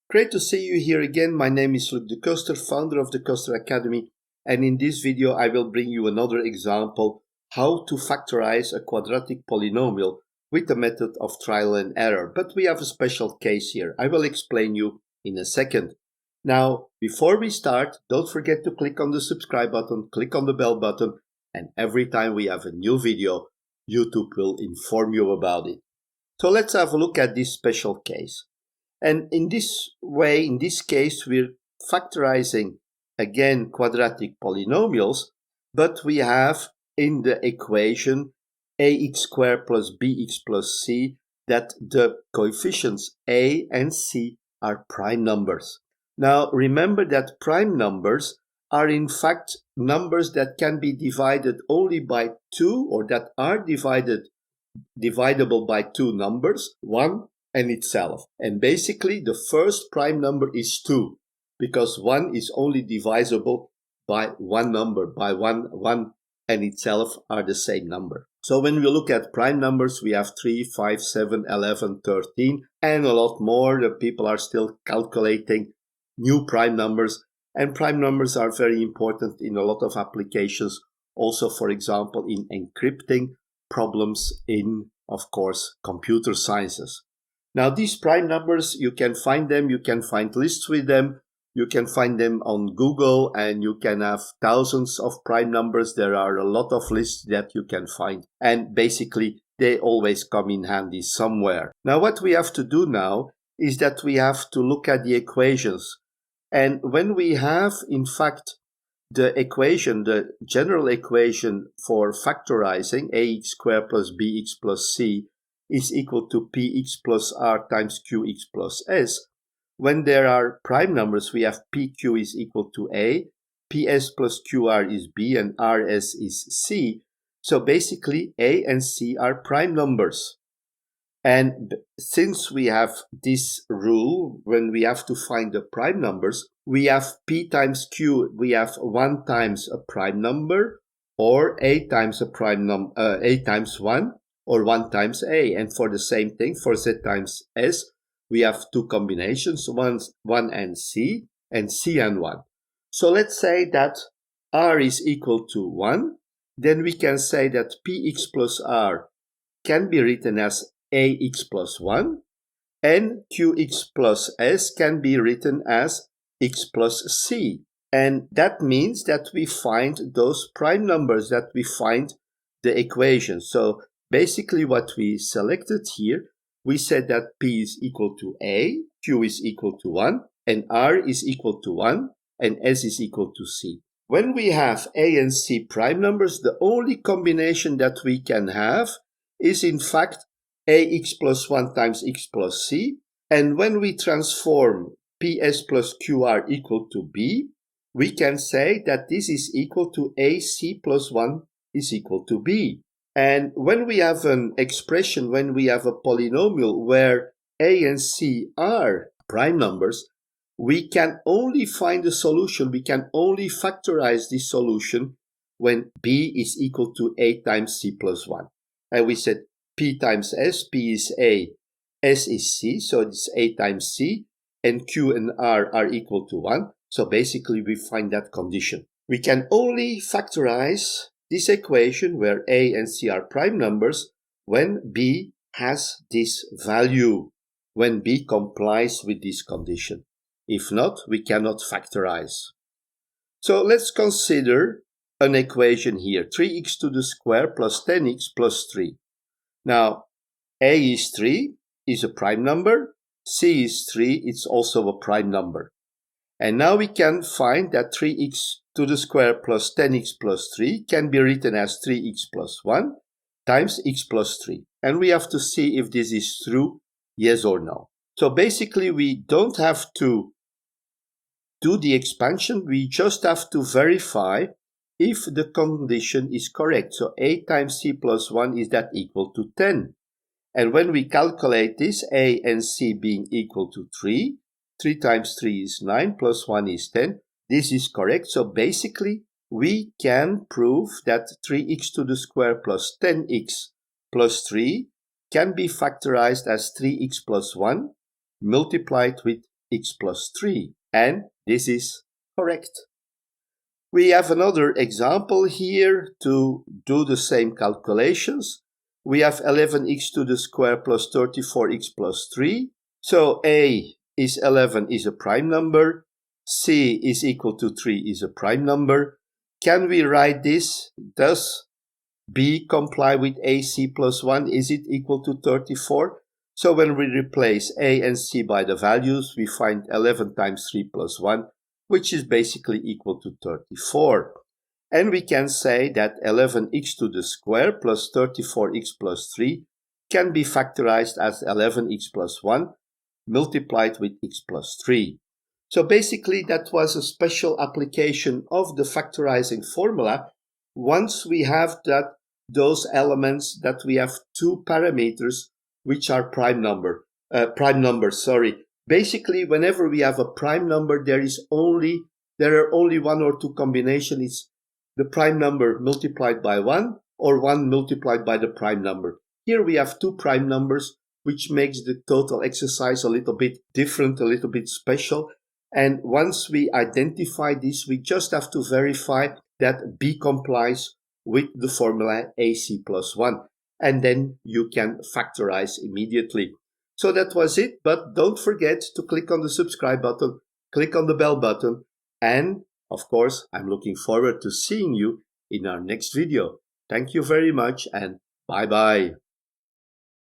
Great to see you here again. My name is Luc de Koster, founder of the Koster Academy, and in this video I will bring you another example how to factorize a quadratic polynomial with the method of trial and error. But we have a special case here. I will explain you in a second. Now, before we start, don't forget to click on the subscribe button, click on the bell button, and every time we have a new video, YouTube will inform you about it. So let's have a look at this special case. And in this way, in this case, we're factorizing again quadratic polynomials, but we have in the equation ax squared plus bx plus c that the coefficients a and c are prime numbers. Now remember that prime numbers are in fact numbers that can be divided only by 2, or that are divisible by 2 numbers, 1 and itself. And basically the first prime number is 2, because 1 is only divisible by one number, by 1 and itself are the same number. So when we look at prime numbers, we have 3, 5, 7, 11, 13, and a lot more. The people are still calculating new prime numbers, and prime numbers are very important in a lot of applications, also for example in encrypting problems in, of course, computer sciences. Now these prime numbers, you can find them, you can find lists with them, you can find them on Google, and you can have thousands of prime numbers. There are a lot of lists that you can find, and basically they always come in handy somewhere. Now what we have to do now is that we have to look at the equations. And when we have in fact the equation, the general equation for factorizing ax squared plus bx plus c is equal to px plus r times qx plus s. When there are prime numbers, we have pq is equal to a, ps plus qr is b, and rs is c. So basically a and c are prime numbers. And since we have this rule, when we have to find the prime numbers, we have p times q, we have 1 times a prime number, or a times a prime number, a times 1, or 1 times a. And for the same thing, for z times s, we have 2 combinations, 1 and c and 1. So let's say that r is equal to 1. Then we can say that px plus r can be written as ax plus 1, and qx plus s can be written as x plus c. And that means that we find those prime numbers, that we find the equation. So basically what we selected here, we said that p is equal to a, q is equal to 1, and r is equal to 1, and s is equal to c. When we have a and c prime numbers, the only combination that we can have is in fact ax plus 1 times x plus c. And when we transform ps plus qr equal to b, we can say that this is equal to ac plus 1 is equal to b. And when we have an expression, when we have a polynomial where a and c are prime numbers, we can only find a solution, we can only factorize this solution when b is equal to a times c plus 1. And we said p times s, p is a, s is c, so it's a times c, and q and r are equal to 1. So basically we find that condition. We can only factorize this equation where a and c are prime numbers when b has this value, when b complies with this condition. If not, we cannot factorize. So let's consider an equation here, 3x to the square plus 10x plus 3. Now, a is 3, is a prime number, c is 3, it's also a prime number. And now we can find that 3x to the square plus 10x plus 3 can be written as 3x plus 1 times x plus 3. And we have to see if this is true, yes or no. So basically we don't have to do the expansion, we just have to verify if the condition is correct. So a times c plus 1 is that equal to 10. And when we calculate this, a and c being equal to 3, 3 times 3 is 9, plus 1 is 10. This is correct. So basically, we can prove that 3x to the square plus 10x plus 3 can be factorized as 3x plus 1 multiplied with x plus 3. And this is correct. We have another example here to do the same calculations. We have 11x to the square plus 34x plus 3. So a is 11 is a prime number. C is equal to 3 is a prime number. Can we write this? Does B comply with AC plus 1? Is it equal to 34? So when we replace A and C by the values, we find 11 times 3 plus 1, which is basically equal to 34. And we can say that 11x to the square plus 34x plus 3 can be factorized as 11x plus 1 multiplied with x plus 3. So basically that was a special application of the factorizing formula. Once we have those elements that we have two parameters which are prime numbers. Basically, whenever we have a prime number, there are only one or two combinations. It's the prime number multiplied by 1 or 1 multiplied by the prime number. Here we have two prime numbers, which makes the total exercise a little bit different, a little bit special. And once we identify this, we just have to verify that B complies with the formula AC plus 1. And then you can factorize immediately. So that was it, but don't forget to click on the subscribe button, click on the bell button, and of course, I'm looking forward to seeing you in our next video. Thank you very much and bye-bye.